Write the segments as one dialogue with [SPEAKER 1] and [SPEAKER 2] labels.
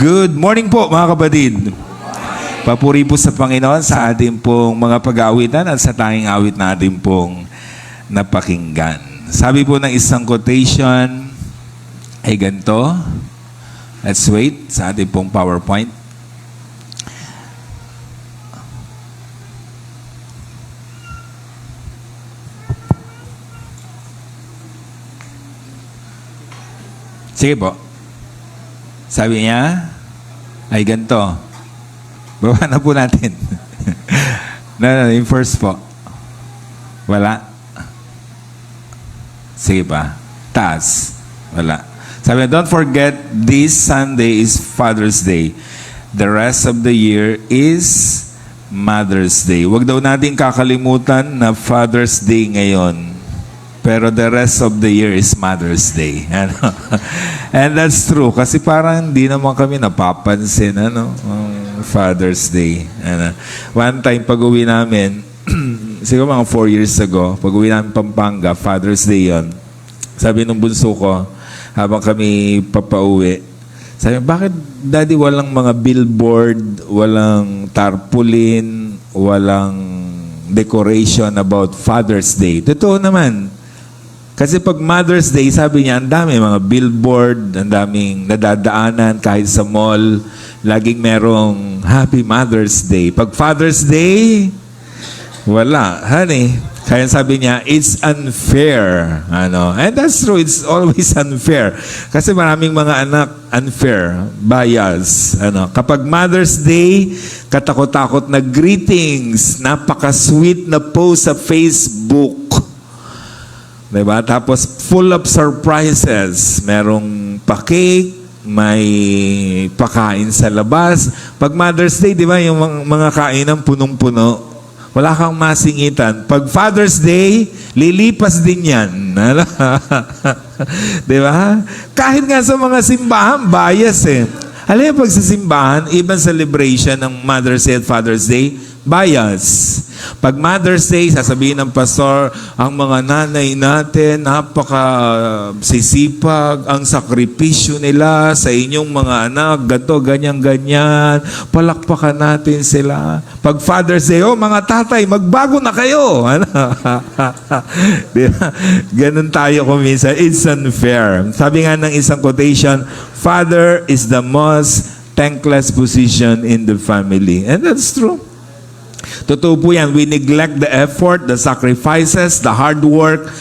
[SPEAKER 1] Good morning po mga kapatid. Papuri po sa Panginoon sa ating pong mga pag-aawitan at sa tanging awit na ating pong napakinggan. Sabi po ng isang quotation ay ganito. Let's wait sa ating pong PowerPoint. Sige po. Sabi niya, ay ganito. Baba na po natin. No, yung first po. Wala. Sige pa. Taas. Wala. Sabi niya, don't forget, this Sunday is Father's Day. The rest of the year is Mother's Day. Huwag daw natin kakalimutan na Father's Day ngayon. Pero the rest of the year is Mother's Day. Ano? And that's true. Kasi parang hindi naman kami napapansin, Father's Day. Ano? One time, pag-uwi namin, siguro mga 4 years ago, pag-uwi namin Pampanga, Father's Day yon. Sabi nung bunso ko, habang kami papauwi, sabi, bakit daddy walang mga billboard, walang tarpaulin, walang decoration about Father's Day? Totoo naman. Kasi pag Mother's Day, sabi niya, ang dami mga billboard, ang daming nadadaanan kahit sa mall. Laging merong Happy Mother's Day. Pag Father's Day, wala. Honey, kaya sabi niya, it's unfair. And that's true, it's always unfair. Kasi maraming mga anak, unfair, bias. Kapag Mother's Day, katakot-takot na greetings, napaka-sweet na post sa Facebook. Diba? Tapos, full of surprises. Merong pa-cake, may pakain sa labas. Pag Mother's Day, di ba, yung mga kainan punong-puno, wala kang masingitan. Pag Father's Day, lilipas din yan. Di ba? Kahit nga sa mga simbahan, bias eh. Alam mo, pag sa simbahan, even celebration ng Mother's Day at Father's Day, bias. Pag Mother's Day, sasabihin ng pastor, ang mga nanay natin, napaka-sisipag, ang sakripisyo nila sa inyong mga anak, ganito, ganyan-ganyan, palakpakan natin sila. Pag Father's Day, mga tatay, magbago na kayo. Diba? Ganun tayo kuminsan. It's unfair. Sabi nga ng isang quotation, Father is the most thankless position in the family. And that's true. Totoo po yan. We neglect the effort, the sacrifices, the hard work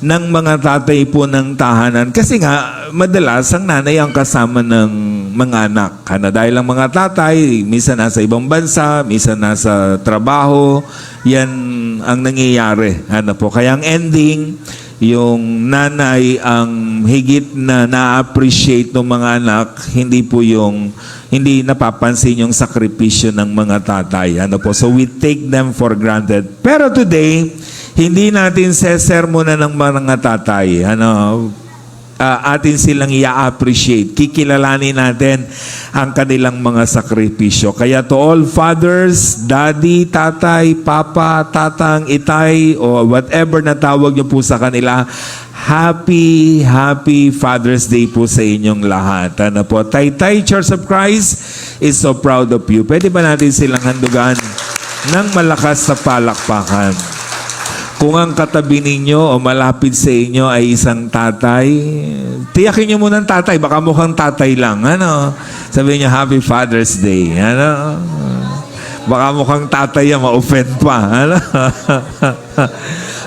[SPEAKER 1] ng mga tatay po ng tahanan. Kasi nga, madalas ang nanay ang kasama ng mga anak. Dahil ang mga tatay, minsan nasa ibang bansa, minsan nasa trabaho, yan ang nangyayari. Kaya ang ending, yung nanay ang higit na na-appreciate ng mga anak, hindi napapansin yung sakripisyo ng mga tatay. So we take them for granted. Pero today, hindi natin sesermonan ng mga tatay. Atin silang i-appreciate. Kikilalanin natin ang kanilang mga sakripisyo. Kaya to all fathers, daddy, tatay, papa, tatang, itay, o whatever na tawag niyo po sa kanila, happy Father's Day po sa inyong lahat. Taytay Church of Christ is so proud of you. Pwede ba natin silang handugan ng malakas na palakpakan? Kung ang katabi ninyo o malapit sa inyo ay isang tatay, tiyakin nyo muna ng tatay, baka mukhang tatay lang. Sabihin niya, Happy Father's Day. Baka mukhang tatay yan, ma-offend pa.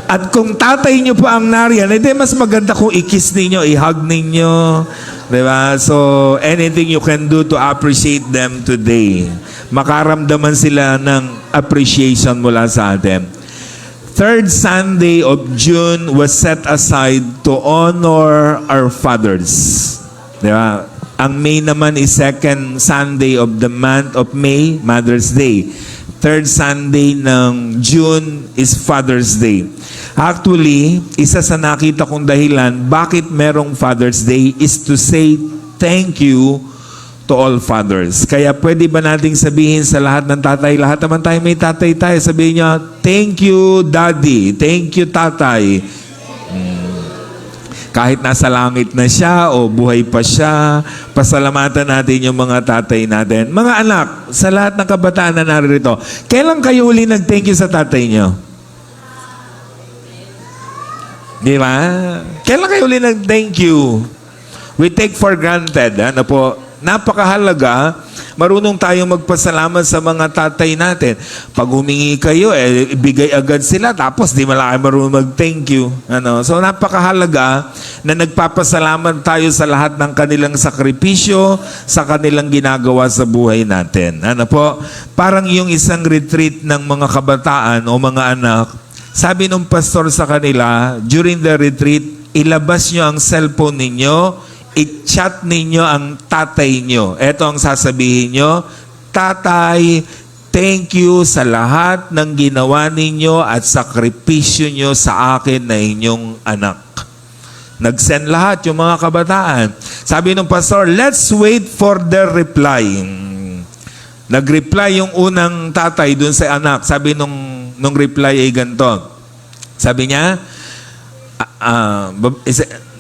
[SPEAKER 1] At kung tatay nyo pa ang nariyan, mas maganda kung i-kiss ninyo, i-hug ninyo. Diba? So, anything you can do to appreciate them today. Makaramdaman sila ng appreciation mula sa atin. Third Sunday of June was set aside to honor our fathers. Diba? Ang May naman is second Sunday of the month of May, Mother's Day. Third Sunday ng June is Father's Day. Actually, isa sa nakita kong dahilan bakit merong Father's Day is to say thank you to all fathers. Kaya pwede ba nating sabihin sa lahat ng tatay, lahat naman tayo may tatay tayo, sabihin niya, thank you daddy, thank you tatay. Kahit nasa langit na siya o buhay pa siya, pasalamatan natin yung mga tatay natin. Mga anak, sa lahat ng kabataan na narito, kailan kayo uli nag-thank you sa tatay nyo? Di ba? Kailan kayo uli nag-thank you? We take for granted. Ano po? Napakahalaga. Marunong tayong magpasalamat sa mga tatay natin. Pag humingi kayo, ibigay agad sila. Tapos di malaki marunong mag-thank you. Ano? So napakahalaga na nagpapasalamat tayo sa lahat ng kanilang sakripisyo, sa kanilang ginagawa sa buhay natin. Ano po? Parang yung isang retreat ng mga kabataan o mga anak, sabi nung pastor sa kanila, during the retreat, ilabas nyo ang cellphone ninyo, i-chat ninyo ang tatay nyo. Ito ang sasabihin nyo, Tatay, thank you sa lahat ng ginawa ninyo at sakripisyo nyo sa akin na inyong anak. Nag-send lahat yung mga kabataan. Sabi ng pastor, let's wait for the reply. Nag-reply yung unang tatay dun sa anak. Sabi nung reply ay ganito. Sabi niya,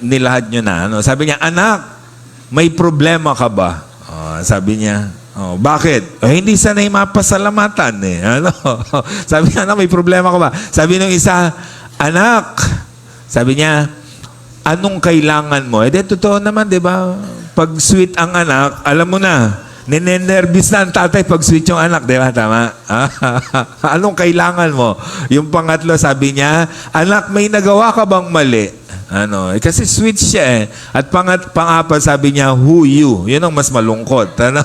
[SPEAKER 1] nilahad nyo na. Ano? Sabi niya, anak, may problema ka ba? Sabi niya, bakit? Hindi sanay mapasalamatan eh. Ano? Sabi niya, anak, may problema ka ba? Sabi nung isa, anak, sabi niya, anong kailangan mo? Totoo naman, di ba? Pag sweet ang anak, alam mo na, ninenervous na ang tatay pag sweet yung anak, di ba? Tama? Anong kailangan mo? Yung pangatlo, sabi niya, anak, may nagawa ka bang mali? Ano, kasi sweet siya eh. At pang-apat, sabi niya, who you? Yun ang mas malungkot. Ano?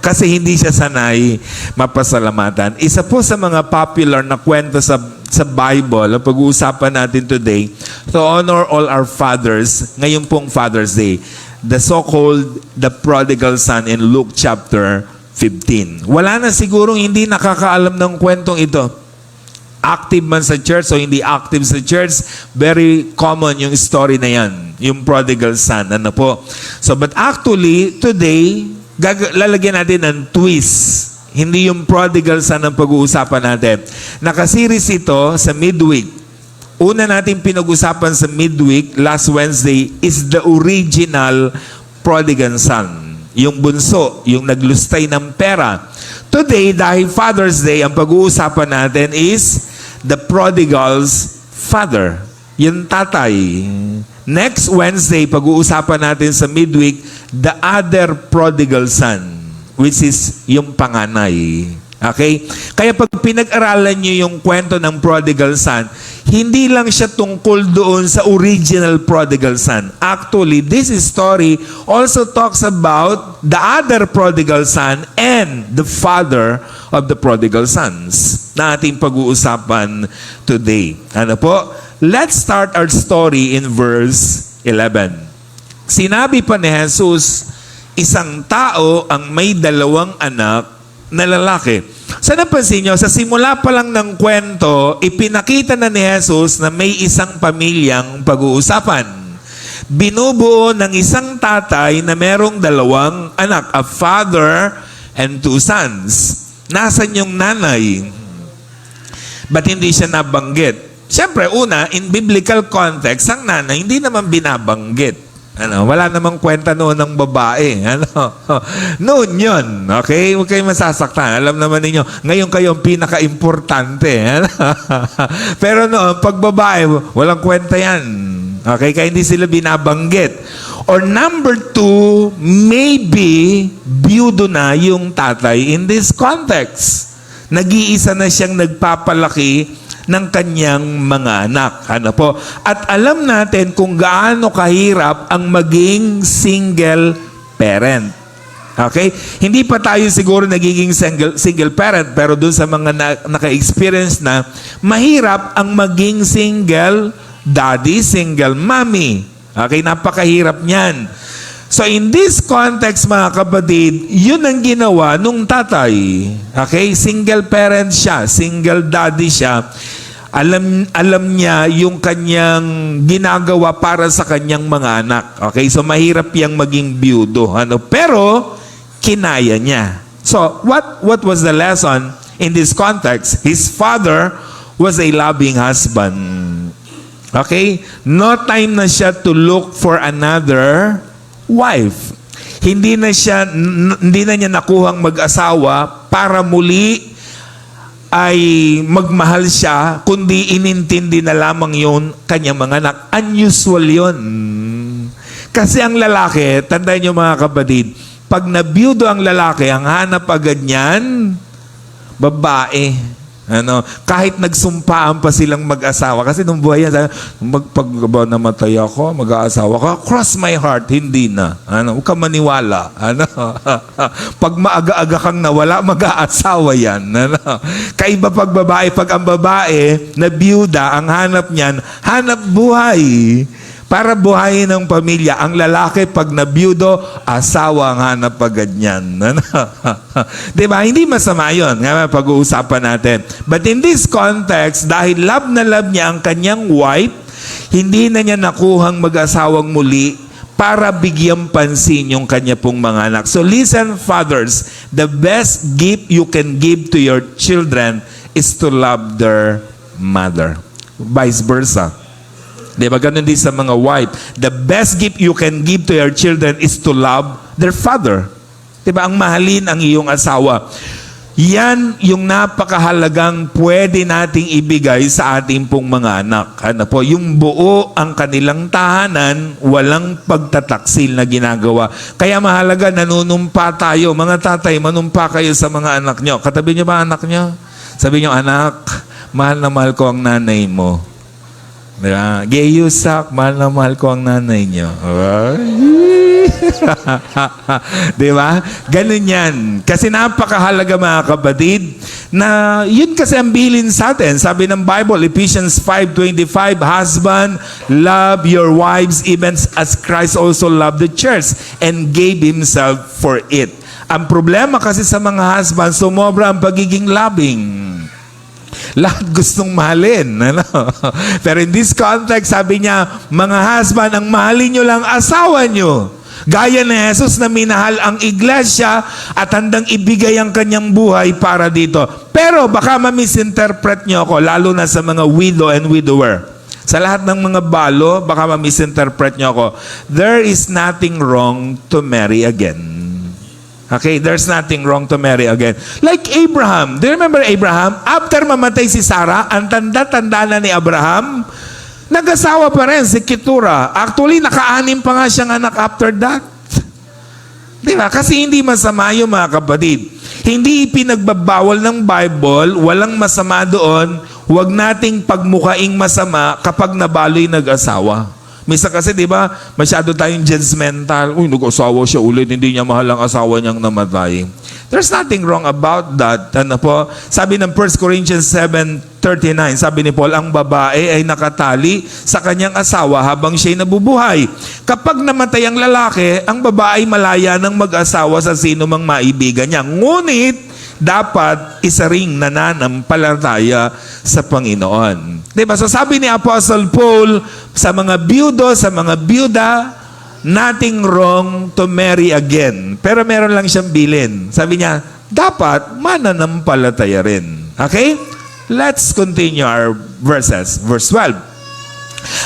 [SPEAKER 1] Kasi hindi siya sanay mapasalamatan. Isa po sa mga popular na kwento sa Bible, ang pag-uusapan natin today, to honor all our fathers, ngayon pong Father's Day. The so-called the prodigal son in Luke chapter 15. Wala na sigurong hindi nakakaalam ng kwentong ito. Active man sa church o hindi active sa church, very common yung story na yan, yung prodigal son. Ano po? So, but actually, today, lalagyan natin ng twist. Hindi yung prodigal son ang pag-uusapan natin. Nakasiris ito sa midweek. Una natin pinag-usapan sa midweek, last Wednesday, is the original prodigal son. Yung bunso, yung naglustay ng pera. Today, dahil Father's Day, ang pag-uusapan natin is the prodigal's father. Yung tatay. Next Wednesday, pag-uusapan natin sa midweek, the other prodigal son, which is yung panganay. Okay? Kaya pag pinag-aralan nyo yung kwento ng prodigal son, hindi lang siya tungkol doon sa original prodigal son. Actually, this story also talks about the other prodigal son and the father of the prodigal sons na ating pag-uusapan today. Ano po? Let's start our story in verse 11. Sinabi pa ni Jesus, isang tao ang may dalawang anak na lalaki. Sa napansin nyo, sa simula pa lang ng kwento, ipinakita na ni Jesus na may isang pamilyang pag-uusapan. Binubuo ng isang tatay na merong dalawang anak, a father and two sons. Nasaan yung nanay? Ba't hindi siya nabanggit? Siyempre, una, in biblical context, ang nanay hindi naman binabanggit. Wala namang kwenta noon ng babae. Noon yun. Okay? Huwag kayong masasaktan. Alam naman ninyo, ngayon kayo ang pinaka-importante. Pero noon, pag babae, walang kwenta yan. Okay? Kaya hindi sila binabanggit. Or number two, maybe biyudo na yung tatay in this context. Nag-iisa na siyang nagpapalaki ng kanyang mga anak. Ano po? At alam natin kung gaano kahirap ang maging single parent. Okay? Hindi pa tayo siguro nagiging single parent, pero dun sa mga naka-experience na, mahirap ang maging single daddy, single mommy. Okay? Napakahirap niyan. So in this context, mga kapatid, yun ang ginawa nung tatay. Okay? Single parent siya, single daddy siya. Alam niya yung kanyang ginagawa para sa kanyang mga anak. Okay? So mahirap yang maging biyudo. Pero kinaya niya. So what was the lesson in this context? His father was a loving husband. Okay? No time na siya to look for another wife. Hindi na niya nakuhang mag-asawa para muli ay magmahal siya, kundi inintindi na lamang yun kanyang mga anak. Unusual yun. Kasi ang lalaki, tandaan niyo mga kapatid, pag nabiyudo ang lalaki, ang hanap agad niyan, babae. Kahit nagsumpaan pa silang mag-asawa. Kasi nung buhay yan, pag namatay ako, mag-aasawa ka, cross my heart, hindi na. Huwag ka maniwala. Pag maaga-aga kang nawala, mag-aasawa yan. Kaiba pag babae. Pag ang babae na biyuda, ang hanap niyan, hanap buhay. Para buhayin ng pamilya. Ang lalaki, pag nabiyudo, asawa ang hanap agad niyan. Diba? Hindi masama yun. Nga pag-uusapan natin. But in this context, dahil love na love niya ang kanyang wife, hindi na niya nakuhang mag-asawang muli para bigyang pansin yung kanya pong mga anak. So listen, fathers, the best gift you can give to your children is to love their mother. Vice versa. Diba? Ganun din sa mga wife. The best gift you can give to your children is to love their father. Diba? Ang mahalin ang iyong asawa. Yan yung napakahalagang pwede nating ibigay sa ating pong mga anak. Yung buo ang kanilang tahanan, walang pagtataksil na ginagawa. Kaya mahalaga, nanunumpa tayo. Mga tatay, manumpa kayo sa mga anak nyo. Katabi nyo ba anak nyo? Sabi nyo, anak, mahal na mahal ko ang nanay mo. Diba? Gayusak, mahal na mahal ko ang nanay niyo. Diba? Ganun yan. Kasi napakahalaga mga kapatid na yun kasi ang bilin sa atin. Sabi ng Bible, Ephesians 5:25, husband, love your wives even as Christ also loved the church and gave himself for it. Ang problema kasi sa mga husband, sumobra ang pagiging loving. Lahat gustong mahalin. Pero in this context, sabi niya, mga husband, ang mahalin nyo lang asawa nyo. Gaya ni Jesus na minahal ang iglesia at handang ibigay ang kanyang buhay para dito. Pero baka ma-misinterpret nyo ako, lalo na sa mga widow and widower. Sa lahat ng mga balo, baka ma-misinterpret nyo ako. There is nothing wrong to marry again. Okay, there's nothing wrong to marry again. Like Abraham. Do you remember Abraham? After mamatay si Sarah, ang tanda-tanda na ni Abraham, nag-asawa pa rin si Keturah. Actually, naka-anim pa nga siyang anak after that. Diba? Kasi hindi masama yung mga kapatid. Hindi ipinagbabawal ng Bible, walang masama doon, huwag nating pagmukaing masama kapag nabaloy nag-asawa. Misa kasi, di ba, masyado tayong judgmental. Uy, nag-asawa siya ulit, hindi niya mahal ang asawa niyang namatay. There's nothing wrong about that. Sabi ng 1 Corinthians 7:39, sabi ni Paul, ang babae ay nakatali sa kanyang asawa habang siya'y nabubuhay. Kapag namatay ang lalaki, ang babae malaya ng mag-asawa sa sino mang maibigan niya. Ngunit, dapat isa ring nananampalataya sa Panginoon. Diba? So sabi ni Apostle Paul, sa mga biyudo, sa mga biyuda, nothing wrong to marry again. Pero meron lang siyang bilin. Sabi niya, dapat mananampalataya rin. Okay? Let's continue our verses. Verse 12.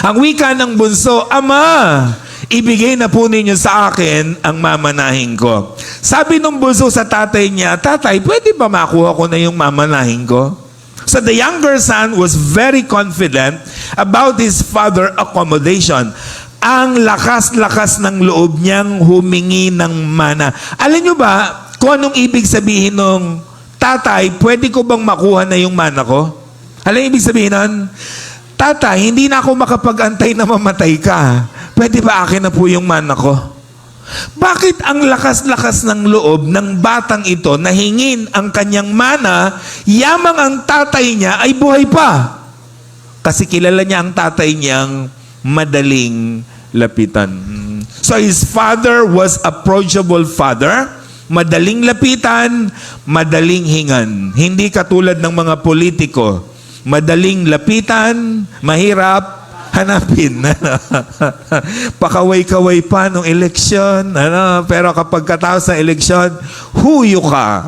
[SPEAKER 1] Ang wika ng bunso, Ama, ibigay na po ninyo sa akin ang mamanahin ko. Sabi nung bunso sa tatay niya, Tatay, pwede ba makuha ko na yung mamanahin ko? So the younger son was very confident about his father's accommodation. Ang lakas-lakas ng loob niyang humingi ng mana. Alam niyo ba kung anong ibig sabihin nung, Tatay, pwede ko bang makuha na yung mana ko? Alam niyo ibig sabihin nun? Tatay, hindi na ako makapag-antay na mamatay ka. Pwede ba akin na po yung mana ko? Bakit ang lakas-lakas ng loob ng batang ito na hingin ang kanyang mana, yamang ang tatay niya ay buhay pa? Kasi kilala niya ang tatay niyang madaling lapitan. So his father was approachable father, madaling lapitan, madaling hingan. Hindi katulad ng mga politiko. Madaling lapitan, mahirap hanapin. Pakaway-kaway pa nung eleksyon. Pero kapag katapos ng eleksyon, huyo ka.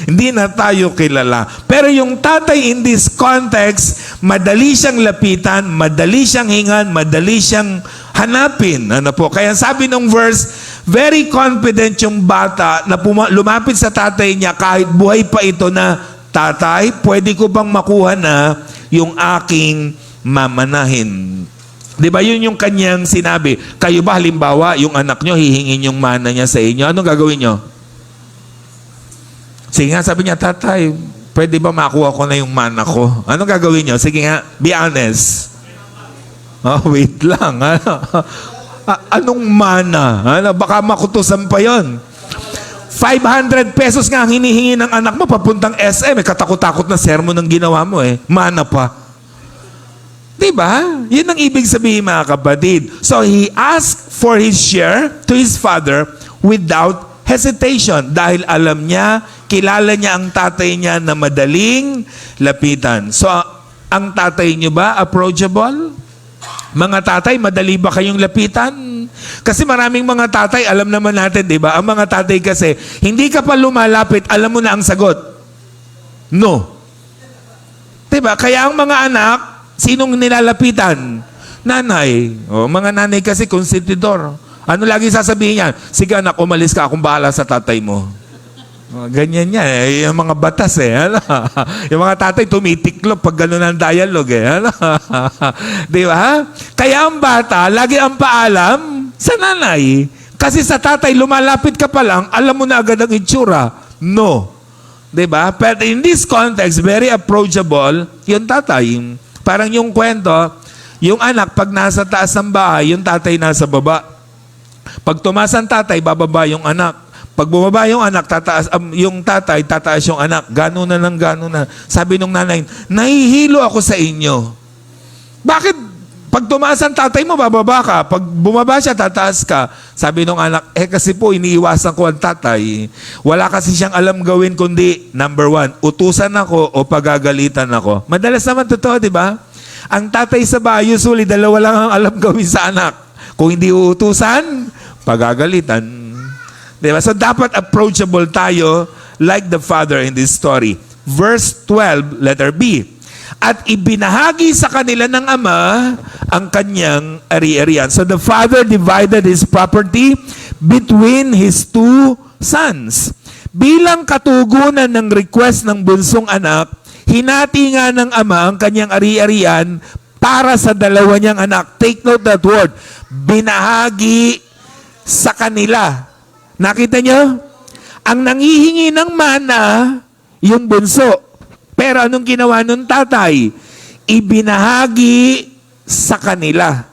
[SPEAKER 1] Hindi na tayo kilala. Pero yung tatay in this context, madali siyang lapitan, madali siyang hingan, madali siyang hanapin. Kaya sabi nung verse, very confident yung bata na lumapit sa tatay niya kahit buhay pa ito na, tatay, pwede ko bang makuha na yung aking mamanahin? Di ba yun yung kanyang sinabi? Kayo ba halimbawa, yung anak nyo, hihingin yung mana niya sa inyo? Anong gagawin nyo? Sige nga, sabi niya, tatay, pwede ba makuha ko na yung mana ko? Anong gagawin nyo? Sige nga, be honest. Wait lang. Anong mana? Baka makutusan pa yon. 500 pesos nga ang hinihingi ng anak mo papuntang SM. Katakot-takot na sermon ng ginawa mo Mana pa. Diba? Yun ang ibig sabihin, mga kapatid. So he asked for his share to his father without hesitation. Dahil alam niya, kilala niya ang tatay niya na madaling lapitan. So, ang tatay niyo ba approachable? Mga tatay, madali ba kayong lapitan? Kasi maraming mga tatay, alam naman natin, di ba? Ang mga tatay kasi, hindi ka pa lumalapit, alam mo na ang sagot. No. Di ba? Kaya ang mga anak, sinong nilalapitan? Nanay. Mga nanay kasi, konsentidor. Ano lagi sasabihin niya? Sige anak, umalis ka, akong bahala sa tatay mo. Ganyan yan. Yung mga batas Yung mga tatay tumitiklop pag gano'n ang dialogue Di ba? Kaya ang bata, lagi ang paalam sa nanay. Kasi sa tatay, lumalapit ka pa lang, alam mo na agad ang itsura. No. Di ba? But in this context, very approachable, yung tatay. Parang yung kwento, yung anak, pag nasa taas ng bahay, yung tatay nasa baba. Pag tumaas ang tatay, bababa yung anak. Pag bumaba yung anak, tataas, yung tatay, tataas yung anak. Gano'n na lang, gano'n na. Sabi nung nanay, nahihilo ako sa inyo. Bakit? Pag tumaas ang tatay mo, bababa ka. Pag bumaba siya, tataas ka. Sabi nung anak, kasi po, iniiwasan ko ang tatay. Wala kasi siyang alam gawin kundi, number 1, utusan ako o pagagalitan ako. Madalas naman totoo, di ba? Ang tatay sa bahay, usually, dalawa lang ang alam gawin sa anak. Kung hindi uutusan, pagagalitan. Diba? So dapat approachable tayo like the father in this story. Verse 12, letter B. At ibinahagi sa kanila ng ama ang kanyang ari-arian. So the father divided his property between his two sons. Bilang katugunan ng request ng bunsong anak, hinati nga ng ama ang kanyang ari-arian para sa dalawa niyang anak. Take note that word. Binahagi sa kanila. Nakita niyo? Ang nanghihingi ng mana, yung bunso. Pero anong ginawa ng tatay? Ibinahagi sa kanila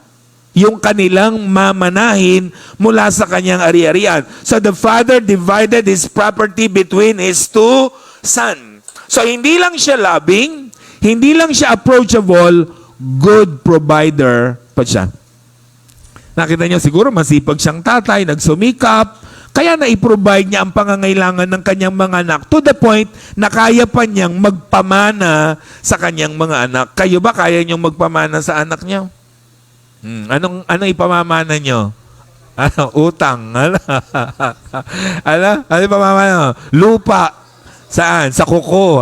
[SPEAKER 1] yung kanilang mamanahin mula sa kanyang ari-arian. So the father divided his property between his two sons. So hindi lang siya loving, hindi lang siya approachable, good provider pa siya. Nakita niyo siguro masipag siyang tatay, nagsumikap, kaya na-provide niya ang pangangailangan ng kanyang mga anak to the point na kaya pa niyang magpamana sa kanyang mga anak. Kayo ba kaya niyong magpamana sa anak niyo? Anong ipamamana niyo? Utang. Ano ipamamana? Lupa. Saan? Sa kuko.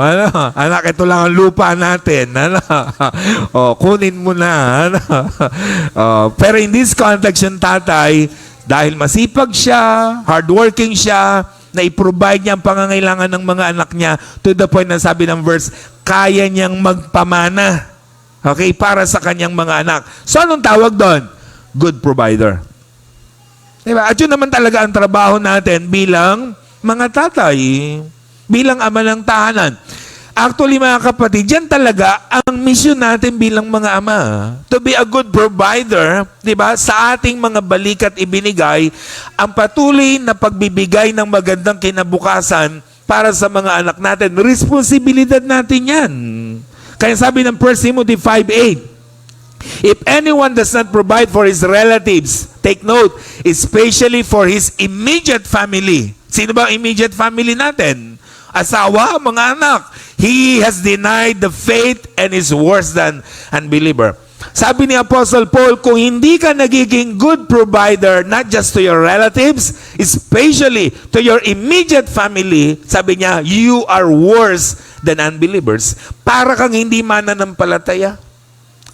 [SPEAKER 1] Anak, ito lang ang lupa natin. Kunin mo na. Pero in this context, yung tatay, dahil masipag siya, hardworking siya, na i-provide niya ang pangangailangan ng mga anak niya to the point na sabi ng verse, kaya niyang magpamana. Okay? Para sa kanyang mga anak. So, anong tawag doon? Good provider. Diba? At yun naman talaga ang trabaho natin bilang mga tatay, bilang ama ng tahanan. Actually, mga kapatid, yan talaga ang mission natin bilang mga ama. To be a good provider, di ba? Sa ating mga balikat ibinigay, ang patuloy na pagbibigay ng magandang kinabukasan para sa mga anak natin. Responsibilidad natin yan. Kaya sabi ng 1 Timothy 5:8, if anyone does not provide for his relatives, take note, especially for his immediate family. Sino ba ang immediate family natin? Asawa, mga anak. He has denied the faith and is worse than unbeliever. Sabi ni Apostle Paul, kung hindi ka nagiging good provider, not just to your relatives, especially to your immediate family, sabi niya, you are worse than unbelievers. Para kang hindi mananampalataya.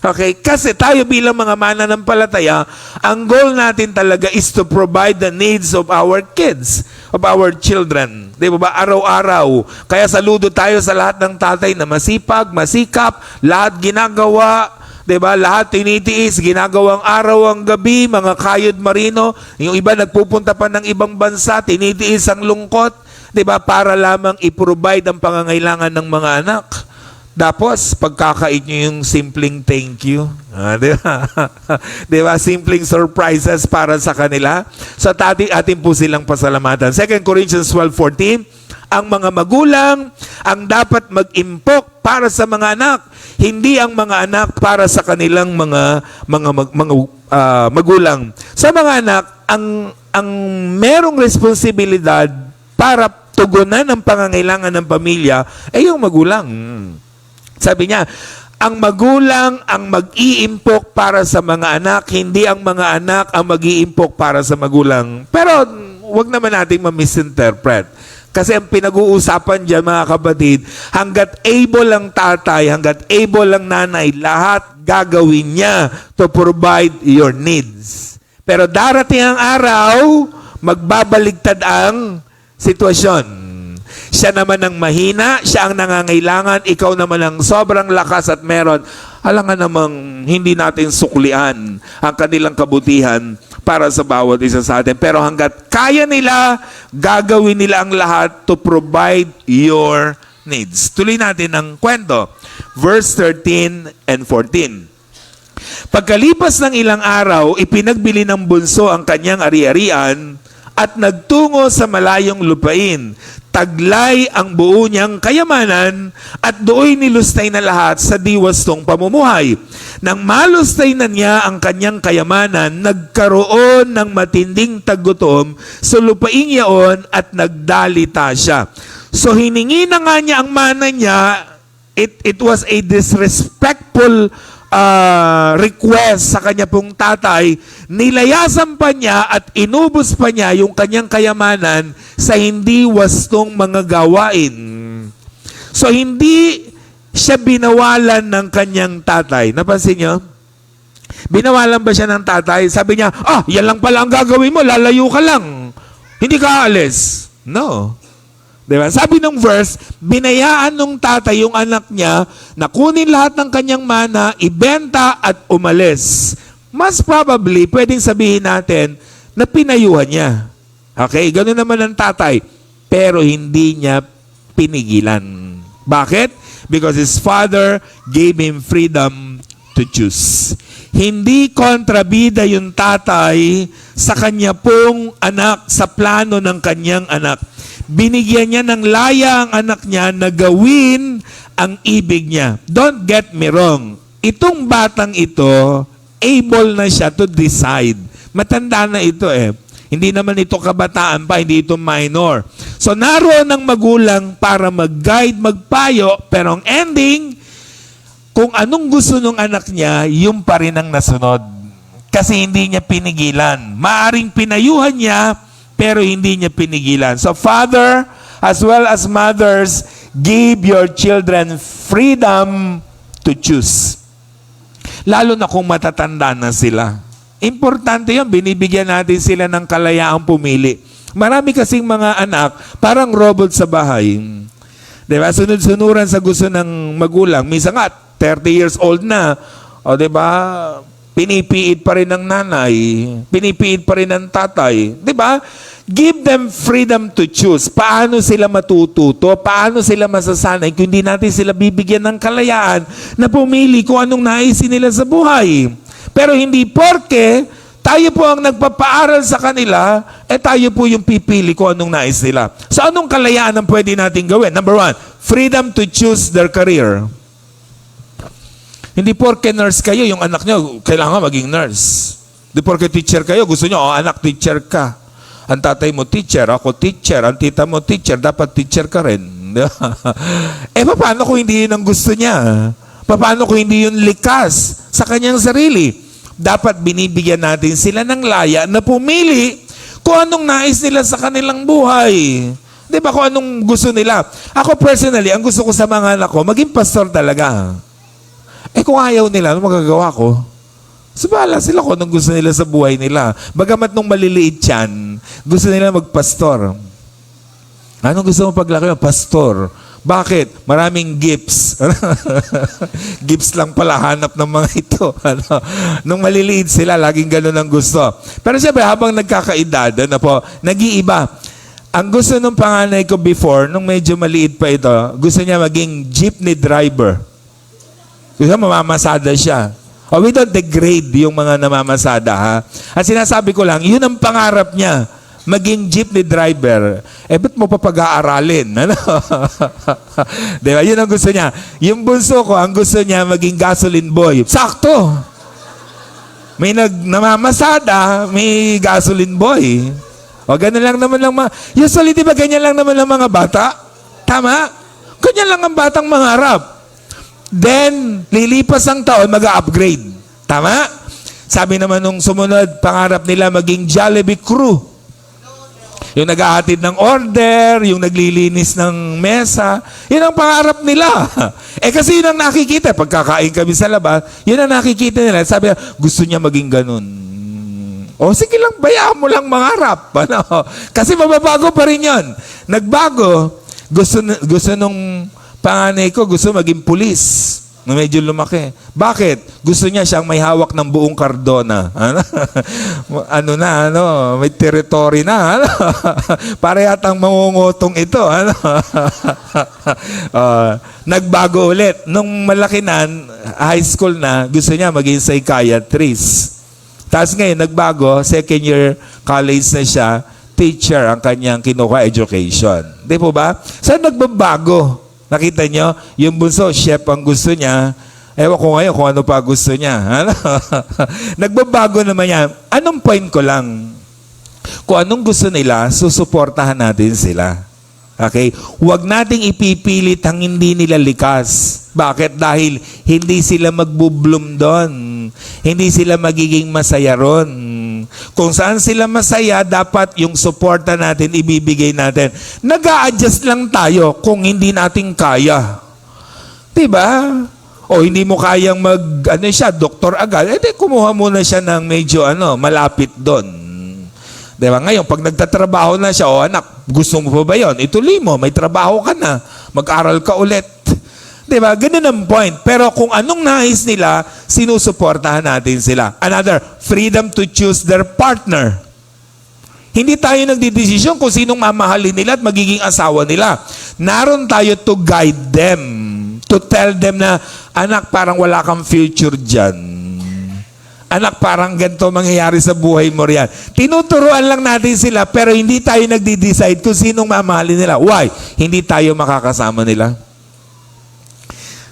[SPEAKER 1] Okay? Kasi tayo bilang mga mananampalataya, ang goal natin talaga is to provide the needs of our kids, of our children. Di ba? Araw-araw. Kaya saludo tayo sa lahat ng tatay na masipag, masikap, lahat ginagawa. Diba? Lahat tinitiis, ginagawang araw ang gabi, mga kayod marino. Yung iba nagpupunta pa ng ibang bansa, tinitiis ang lungkot. Diba? Para lamang i-provide ang pangangailangan ng mga anak. Tapos, pagkakait nyo yung simpleng thank you. Diba? Diba? Simpleng surprises para sa kanila. So, atin po silang pasalamatan. 2 Corinthians 12:14, ang mga magulang ang dapat mag-impok para sa mga anak, hindi ang mga anak para sa kanilang mga magulang. Sa mga anak, ang merong responsibilidad para tugunan ang pangangailangan ng pamilya ay yung magulang. Sabi niya, ang magulang ang mag-iimpok para sa mga anak, hindi ang mga anak ang mag-iimpok para sa magulang. Pero wag naman natin ma-misinterpret. Kasi ang pinag-uusapan dyan, mga kapatid, hanggat able ang tatay, hanggat able ang nanay, lahat gagawin niya to provide your needs. Pero darating ang araw, magbabaligtad ang sitwasyon. Siya naman ang mahina, siya ang nangangailangan, ikaw naman ang sobrang lakas at meron. Alam nga namang hindi natin suklian ang kanilang kabutihan para sa bawat isa sa atin. Pero hanggat kaya nila, gagawin nila ang lahat to provide your needs. Tuloy natin ang kwento. Verse 13 and 14. Pagkalipas ng ilang araw, ipinagbili ng bunso ang kanyang ari-arian at nagtungo sa malayong lupain. Taglay ang buo niyang kayamanan at do'y nilustay na lahat sa diwastong pamumuhay. Nang malustay na niya ang kanyang kayamanan, nagkaroon ng matinding tagutom sa lupain iyon at nagdalita siya. So hiningi na nga niya ang mana niya, it was a disrespectful request sa kanya pong tatay, nilayasan pa niya at inubos pa niya yung kanyang kayamanan sa hindi wastong mga gawain. So, hindi siya binawalan ng kanyang tatay. Napansin niyo? Binawalan ba siya ng tatay? Sabi niya, yan lang pala ang gagawin mo, lalayo ka lang. Hindi ka aalis. No. Diba? Sabi ng verse, binayaan ng tatay yung anak niya na kunin lahat ng kanyang mana, ibenta at umalis. Mas probably, pwedeng sabihin natin na pinayuhan niya. Okay? Ganun naman ang tatay. Pero hindi niya pinigilan. Bakit? Because his father gave him freedom to choose. Hindi kontrabida yung tatay sa kanya pong anak, sa plano ng kanyang anak. Binigyan niya ng laya ang anak niya na gawin ang ibig niya. Don't get me wrong. Itong batang ito, able na siya to decide. Matanda na ito eh. Hindi naman ito kabataan pa, hindi ito minor. So naroon ang magulang para mag-guide, magpayo, pero ang ending, kung anong gusto ng anak niya, yung pa rin ang nasunod. Kasi hindi niya pinigilan. Maaring pinayuhan niya, pero hindi niya pinigilan. So father, as well as mothers, give your children freedom to choose. Lalo na kung matatanda na sila. Importante yun, binibigyan natin sila ng kalayaang pumili. Marami kasing mga anak, parang robot sa bahay. Diba? Sunod-sunuran sa gusto ng magulang. Minsan nga, 30 years old na. O diba? Pinipiit pa rin ng nanay. Pinipiit pa rin ng tatay. Diba? Give them freedom to choose. Paano sila matututo? Paano sila masasanay kung hindi natin sila bibigyan ng kalayaan na pumili kung anong naisin nila sa buhay? Pero hindi porke tayo po ang nagpapaaral sa kanila, tayo po yung pipili kung anong nais nila. So anong kalayaan ang pwede natin gawin? Number 1, freedom to choose their career. Hindi porke nurse kayo, yung anak nyo, kailangan maging nurse. Hindi porke teacher kayo, gusto nyo, anak, teacher ka. Ang tatay mo teacher, ako teacher, ang tita mo teacher, dapat teacher ka rin. Paano kung hindi yun ang gusto niya?
[SPEAKER 2] Paano kung hindi yun likas sa kanyang sarili? Dapat binibigyan natin sila ng laya na pumili kung anong nais nila sa kanilang buhay. Di ba? Kung anong gusto nila. Ako personally, ang gusto ko sa mga anak ko, maging pastor talaga. Kung ayaw nila, ano magagawa ko? Subala sila kung anong gusto nila sa buhay nila. Bagamat nung maliliit yan, gusto nila magpastor. Anong gusto mo paglaki mo? Pastor. Bakit? Maraming gifts. Gifts lang pala hanap ng mga ito. Nung maliliit sila, laging ganun ang gusto. Pero siyempre, habang nagkakaedad, nag-iiba. Ang gusto ng panganay ko before, nung medyo maliit pa ito, gusto niya maging jeepney driver. Gusto mamamasada siya. We don't degrade yung mga namamasada, ha? At sinasabi ko lang, yun ang pangarap niya. Maging jeepney driver. Ba't mo pa pag-aaralin? Ano? Diba? Yun ang gusto niya. Yung bunso ko, ang gusto niya maging gasoline boy. Sakto! May namamasada, may gasoline boy. O, ganun lang naman lang usually, di ba ganyan lang naman lang mga bata? Tama? Ganyan lang ang batang mangarap. Then, lilipas ang taon, mag-upgrade. Tama? Sabi naman nung sumunod, pangarap nila maging Jollibee crew. Yung nag-ahatid ng order, yung naglilinis ng mesa, yun ang pangarap nila. Kasi yun ang nakikita. Pagkakain kami sa labas, yun ang nakikita nila. Sabi niya, gusto niya maging ganun. Sige lang, bayaan mo lang mangarap. Kasi mababago pa rin yun. Nagbago. Gusto nung panganay ko, gusto maging pulis. Na medyo lumaki. Bakit? Gusto niya siyang may hawak ng buong Cardona. May territory na. Para yatang mangungutong ito. Nagbago ulit. Nung malaki na, high school na, gusto niya maging psychiatrist. Tapos ngayon, nagbago, second year college na siya, teacher ang kanyang kinuha education. Di po ba? Saan nagbabago? Nakita nyo? Yung bunso, chef ang gusto niya. Ewan ko ngayon kung ano pa gusto niya. Nagbabago naman yan. Anong point ko lang? Kung anong gusto nila, susuportahan natin sila. Okay? Huwag nating ipipilit ang hindi nila likas. Bakit? Dahil hindi sila magbubloom doon. Hindi sila magiging masaya ron. Kung saan sila masaya, dapat yung suporta natin, ibibigay natin. Nag-a-adjust lang tayo kung hindi natin kaya. Diba? O hindi mo kayang doktor agad, kumuha muna siya ng medyo malapit doon. Diba? Ngayon, pag nagtatrabaho na siya, anak, gusto mo pa ba yun? Ituloy mo, may trabaho ka na. Mag-aral ka ulit. Diba? Ganun ang point. Pero kung anong nais nila, sinusuportahan natin sila. Another, freedom to choose their partner. Hindi tayo nagdidesisyon kung sinong mamahalin nila at magiging asawa nila. Naroon tayo to guide them. To tell them na, anak, parang wala kang future dyan. Anak, parang ganito mangyayari sa buhay mo riyan. Tinuturuan lang natin sila, pero hindi tayo nagdi-decide kung sinong mamahalin nila. Why? Hindi tayo makakasama nila.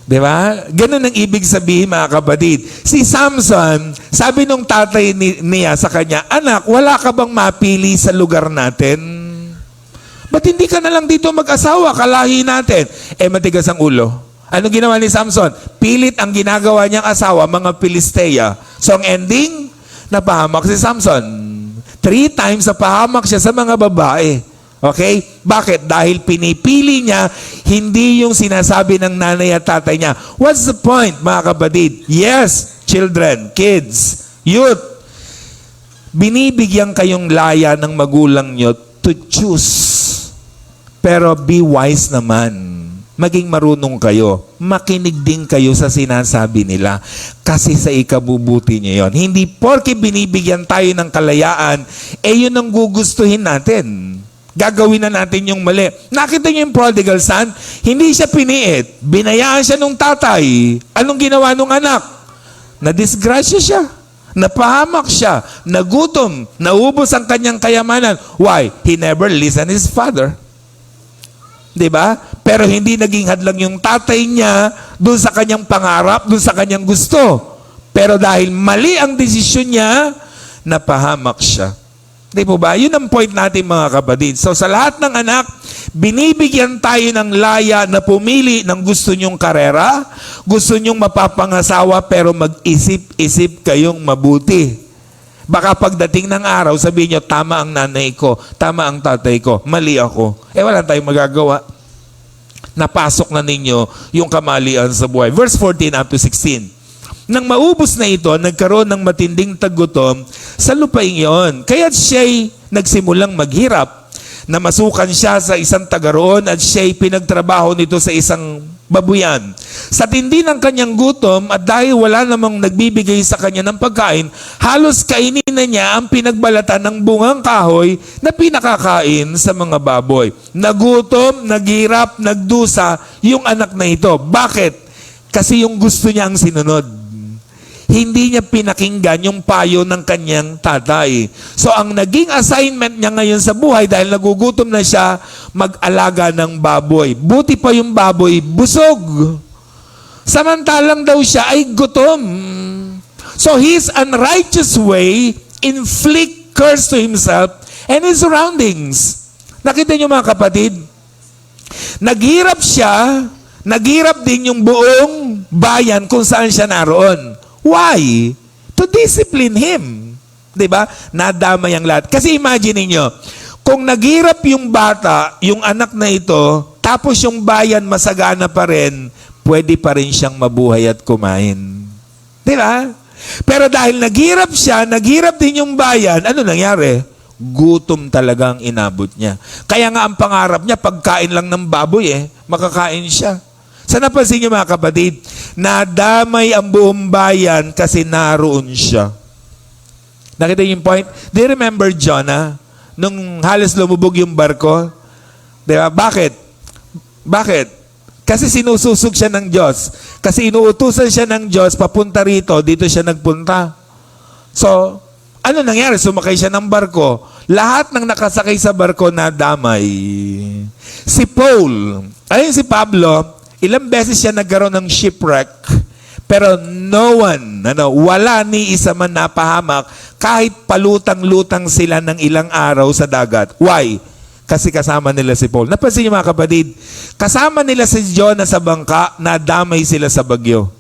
[SPEAKER 2] Diba? Ganun ang ibig sabihin, mga kapatid. Si Samson, sabi nung tatay niya sa kanya, anak, wala ka bang mapili sa lugar natin? Ba't hindi ka na lang dito mag-asawa? Kalahi natin. Matigas ang ulo. Anong ginawa ni Samson? Pilit ang ginagawa niyang asawa, mga Pilistea. So ang ending, napahamak si Samson. 3 times napahamak siya sa mga babae. Okay? Bakit? Dahil pinipili niya, hindi yung sinasabi ng nanay at tatay niya. What's the point, mga kapatid? Yes, children, kids, youth. Binibigyan kayong laya ng magulang nyo to choose. Pero be wise naman. Maging marunong kayo. Makinig din kayo sa sinasabi nila. Kasi sa ikabubuti niyo yon. Hindi porke binibigyan tayo ng kalayaan, yun ang gugustuhin natin. Gagawin na natin yung mali. Nakita niyo yung prodigal son? Hindi siya piniit. Binayaan siya nung tatay. Anong ginawa nung anak? Nadisgrasya siya. Napahamak siya. Nagutom. Naubos ang kanyang kayamanan. Why? He never listened his father. Diba? Pero hindi naging hadlang yung tatay niya doon sa kanyang pangarap, doon sa kanyang gusto. Pero dahil mali ang desisyon niya, napahamak siya. Di po ba? Yun ang point natin mga kapatid. So sa lahat ng anak, binibigyan tayo ng laya na pumili ng gusto nyong karera, gusto nyong mapapangasawa pero mag-isip-isip kayong mabuti. Baka pagdating ng araw, sabihin nyo, tama ang nanay ko, tama ang tatay ko, mali ako. Wala tayong magagawa. Napasok na ninyo yung kamalian sa buhay. Verse 14 up to 16. Nang maubos na ito, nagkaroon ng matinding tagutom sa lupaing iyon. Kaya't siya'y nagsimulang maghirap. Namasukan siya sa isang tagaroon at siya'y pinagtrabaho nito sa isang babuyan. Sa tindi ng kanyang gutom at dahil wala namang nagbibigay sa kanya ng pagkain, halos kainin na niya ang pinagbalatan ng bungang kahoy na pinakakain sa mga baboy. Nagutom, naghirap, nagdusa yung anak na ito. Bakit? Kasi yung gusto niya ang sinunod. Hindi niya pinakinggan yung payo ng kanyang tatay. So ang naging assignment niya ngayon sa buhay dahil nagugutom na siya, mag-alaga ng baboy. Buti pa yung baboy, busog. Samantalang daw siya ay gutom. So his unrighteous way inflict curse to himself and his surroundings. Nakita niyo mga kapatid? Naghirap siya, naghirap din yung buong bayan kung saan siya naroon. Why? To discipline him. Diba? Nadamay ang lahat. Kasi imagine niyo, kung naghirap yung bata, yung anak na ito, tapos yung bayan masagana pa rin, pwede pa rin siyang mabuhay at kumain. Diba? Pero dahil naghirap siya, naghirap din yung bayan, ano nangyari? Gutom talaga ang inabot niya. Kaya nga ang pangarap niya, pagkain lang ng baboy makakain siya. Sa napansin niyo mga kapatid, nadamay ang buong bayan kasi naroon siya. Nakita niyo yung point? Do you remember Jonah? Nung halos lumubog yung barko? Diba? Bakit? Bakit? Kasi sinususog siya ng Diyos. Kasi inuutusan siya ng Diyos, papunta rito, dito siya nagpunta. So, ano nangyari? Sumakay siya ng barko. Lahat ng nakasakay sa barko nadamay. Si Paul, ayun si Pablo, ilang beses siya nagkaroon ng shipwreck, pero no one, wala ni isa man napahamak kahit palutang-lutang sila ng ilang araw sa dagat. Why? Kasi kasama nila si Paul. Napansin niyo mga kapatid, kasama nila si Jonah sa bangka, nadamay sila sa bagyo.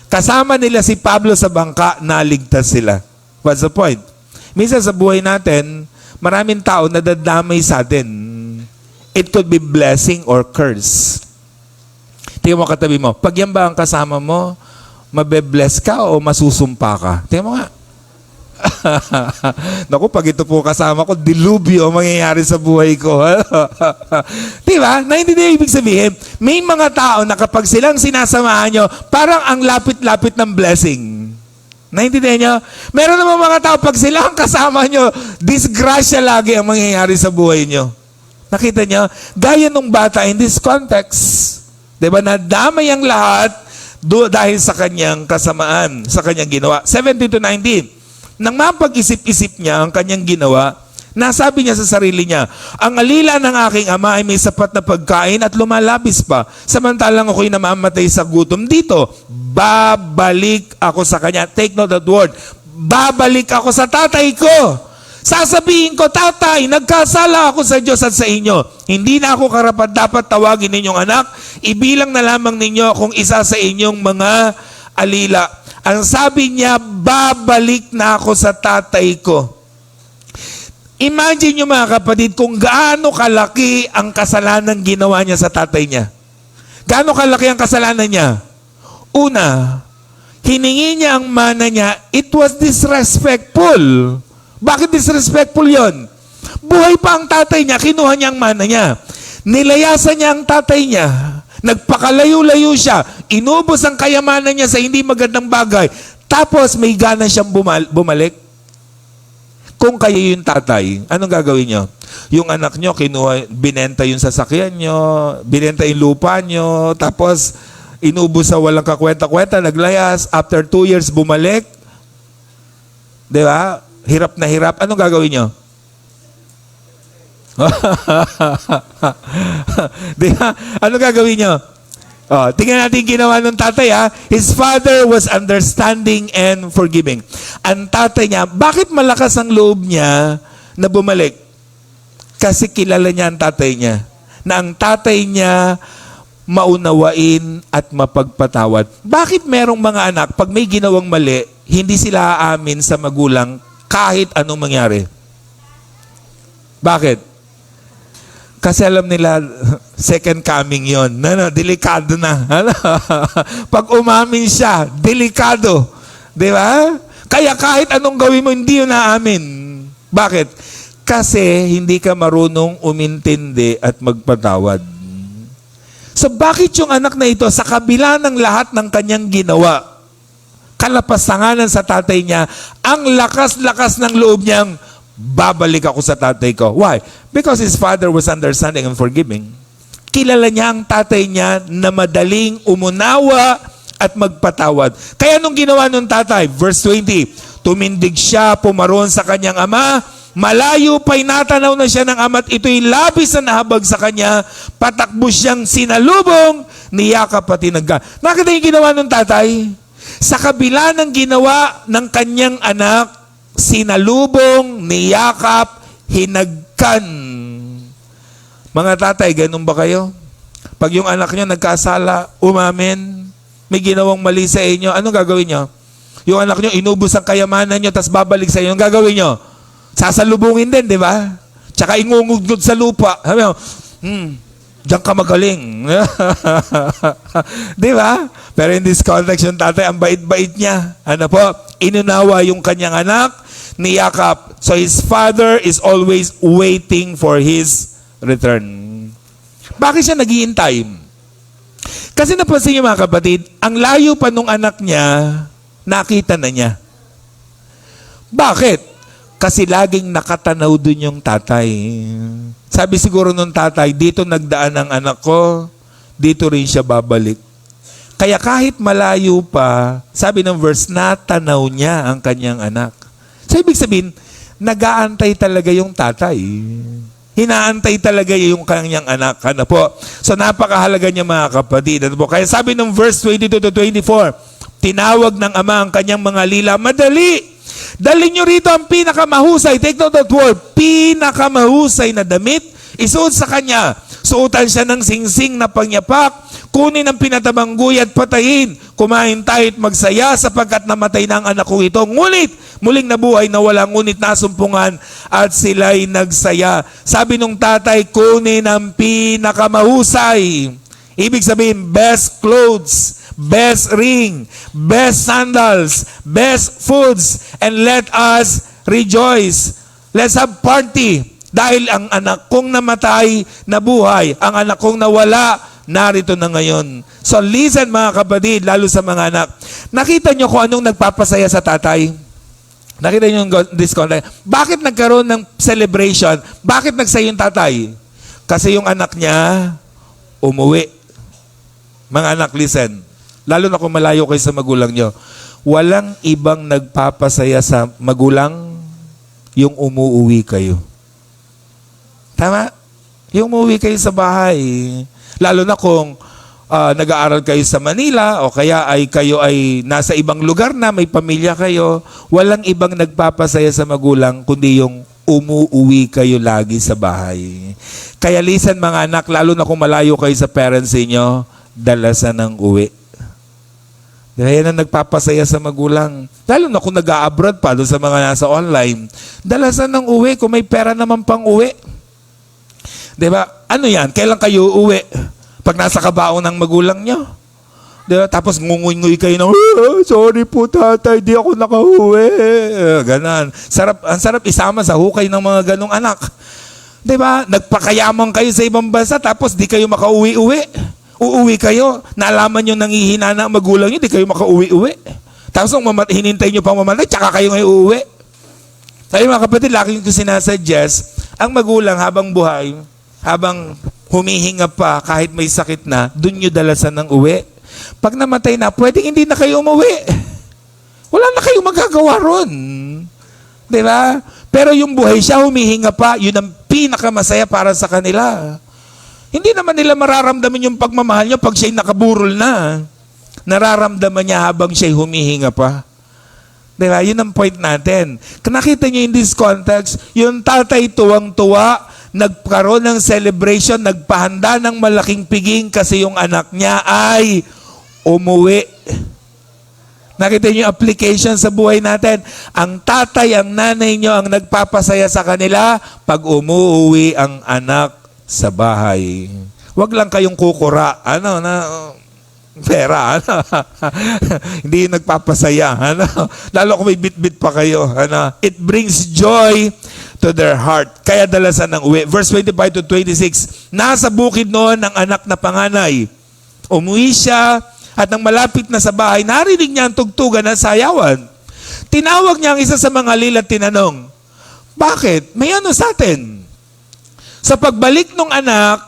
[SPEAKER 2] Kasama nila si Pablo sa bangka, naligtas sila. What's the point? Minsan sa buhay natin, maraming tao nadadamay sa atin. It could be blessing or curse. Tingnan mo katabi mo, pag yan ba ang kasama mo, mabe-bless ka o masusumpa ka? Tingnan mo nga. Naku, pag ito po kasama ko, dilubyo ang mangyayari sa buhay ko. Diba? Naintindihan ibig sabihin, may mga tao na kapag silang sinasamahan nyo, parang ang lapit-lapit ng blessing. Naintindihan nyo? Meron naman mga tao, pag silang kasama nyo, disgrasya lagi ang mangyayari sa buhay nyo. Nakita nyo? Gaya nung bata in this context. Diba? Nadamay ang lahat dahil sa kanyang kasamaan, sa kanyang ginawa. 17 to 19. Nang mapag-isip-isip niya ang kanyang ginawa, nasabi niya sa sarili niya, ang alila ng aking ama ay may sapat na pagkain at lumalabis pa. Samantalang ako'y namamatay sa gutom dito. Babalik ako sa kanya. Take note of that word. Babalik ako sa tatay ko. Sasabihin ko, tatay, nagkasala ako sa Diyos at sa inyo. Hindi na ako karapat dapat tawagin ninyong anak. Ibilang na lamang ninyo kung isa sa inyong mga alila. Ang sabi niya, babalik na ako sa tatay ko. Imagine nyo mga kapatid kung gaano kalaki ang kasalanan ginawa niya sa tatay niya. Gaano kalaki ang kasalanan niya? Una, hiningi niya ang mana niya, it was disrespectful. Bakit disrespectful yon? Buhay pa ang tatay niya, kinuha niya ang mana niya. Nilayasan niya ang tatay niya. Nagpakalayo-layo siya. Inubos ang kayamanan niya sa hindi magandang bagay. Tapos may gana siyang bumalik. Kung kayo yung tatay, anong gagawin niyo? Yung anak niyo, binenta yung sasakyan niyo, binenta yung lupa niyo, tapos inubos sa walang kakwenta-kwenta, naglayas. After 2 years, bumalik. Di ba? Hirap na hirap. Anong gagawin nyo? Diba? Anong gagawin nyo? Tingnan natin ginawa ng tatay ha. His father was understanding and forgiving. Ang tatay niya, bakit malakas ang loob niya na bumalik? Kasi kilala niya ang tatay niya. Na ang tatay niya maunawain at mapagpatawad. Bakit merong mga anak, pag may ginawang mali, hindi sila aamin sa magulang kahit anong mangyari? Bakit? Kasi alam nila, second coming yon. Delikado na. Pag umamin siya, delikado. Di ba? Kaya kahit anong gawin mo, hindi yun naamin. Bakit? Kasi hindi ka marunong umintindi at magpatawad. So bakit yung anak na ito, sa kabila ng lahat ng kanyang ginawa, kalapasanganan sa tatay niya, ang lakas-lakas ng loob niyang, babalik ako sa tatay ko. Why? Because his father was understanding and forgiving. Kilala niya ang tatay niya na madaling umunawa at magpatawad. Kaya nung ginawa ng tatay, verse 20, tumindig siya, pumaroon sa kanyang ama, malayo pa'y natanaw na siya ng ama't ito'y labis na nahabag sa kanya, patakbo siyang sinalubong, niyakap at tinagka. Nakita yung ginawa ng tatay? Sa kabila ng ginawa ng kanyang anak, sinalubong, niyakap, hinagkan. Mga tatay, ganun ba kayo? Pag yung anak nyo nagkasala, umamin, may ginawang mali sa inyo, anong gagawin nyo? Yung anak nyo, inubos ang kayamanan nyo, tapos babalik sa inyo, anong gagawin nyo? Sasalubungin din, di ba? Tsaka ingungugod sa lupa. Sabi mo, diyan ka magaling. Di ba? Pero in this context, yung tatay, ang bait-bait niya. Ano po? Inunawa yung kanyang anak, niyakap. So his father is always waiting for his return. Bakit siya naghihintay? Kasi napansin niyo mga kapatid, ang layo pa nung anak niya, nakita na niya. Bakit? Kasi laging nakatanaw dun yung tatay. Sabi siguro nung tatay, dito nagdaan ang anak ko, dito rin siya babalik. Kaya kahit malayo pa, sabi ng verse, natanaw niya ang kanyang anak. So ibig sabihin, nag-aantay talaga yung tatay. Hinaantay talaga yung kanyang anak. Ano po? So napakahalaga niya mga kapatid. Ano po? Kaya sabi ng verse 22 to 24, tinawag ng ama ang kanyang mga lila, madali! Dalhin nyo rito ang pinakamahusay. Take note of that word. Pinakamahusay na damit. Isuot sa kanya. Suotan siya ng singsing na pangyapak. Kunin ang pinatabangguy at patayin. Kumain tayo at magsaya sapagkat namatay na ang anak ko ito. Ngunit, muling nabuhay na walang ngunit nasumpungan at sila'y nagsaya. Sabi nung tatay, kunin ang pinakamahusay. Ibig sabihin, best clothes, best ring, best sandals, best foods, and let us rejoice. Let's have party. Dahil ang anak kong namatay, nabuhay. Ang anak kong nawala, narito na ngayon. So listen mga kapatid, lalo sa mga anak. Nakita nyo kung anong nagpapasaya sa tatay? Nakita nyo yung disconnect? Bakit nagkaroon ng celebration? Bakit nagsaya yung tatay? Kasi yung anak niya, umuwi. Mga anak, listen. Lalo na kung malayo kayo sa magulang nyo. Walang ibang nagpapasaya sa magulang yung umuwi kayo. Tama? Yung umuwi kayo sa bahay. Lalo na kung nag-aaral kayo sa Manila o kaya ay kayo ay nasa ibang lugar na, may pamilya kayo, walang ibang nagpapasaya sa magulang kundi yung umuwi kayo lagi sa bahay. Kaya listen mga anak, lalo na kung malayo kayo sa parents niyo, dalasan ng uwi. Kaya na nagpapasaya sa magulang. Lalo na kung nag-a-abroad pa doon sa mga nasa online, dalasan ng uwi kung may pera naman pang uwi. Diba? Ano yan? Kailan kayo uwi? Pag nasa kabaon ng magulang nyo. Diba? Tapos ngunguy-nguy kayo ng, sorry po tatay, di ako nakauwi. Ganon. Ang sarap isama sa hukay ng mga ganong anak. Diba? Nagpakayaman kayo sa ibang bansa, tapos di kayo makauwi-uwi. Uuwi kayo, nalaman nyo nangihina na ang magulang nyo, di kayo makauwi-uwi. Tapos nung hinintay nyo pang mamatay, tsaka kayo ngayon uuwi. Kaya mga kapatid, laki ko sinasuggest, ang magulang habang buhay, habang humihinga pa, kahit may sakit na, dun nyo dalasan ng uwi. Pag namatay na, pwedeng hindi na kayo umuwi. Wala na kayong magagawa ron. Diba? Pero yung buhay siya, humihinga pa, yun ang pinakamasaya para sa kanila. Hindi naman nila mararamdaman yung pagmamahal niya pag siya'y nakaburol na. Nararamdaman niya habang siya'y humihinga pa. Diba? Yun ang point natin. Nakita niyo in this context, yung tatay tuwang-tuwa, nagkaroon ng celebration, nagpahanda ng malaking piging kasi yung anak niya ay umuwi. Nakita niyo yung application sa buhay natin. Ang tatay, ang nanay niyo ang nagpapasaya sa kanila pag umuwi ang anak sa bahay. Huwag lang kayong kukura. Pera, hindi yung nagpapasaya, lalo kung may bit-bit pa kayo, it brings joy to their heart. Kaya dalasan ng uwi. Verse 25 to 26, nasa bukid noon ang anak na panganay. Umuwi siya at nang malapit na sa bahay, narinig niya ang tugtugan ng sayawan. Tinawag niya ang isa sa mga alil at tinanong, bakit? May ano sa atin? Sa pagbalik ng anak,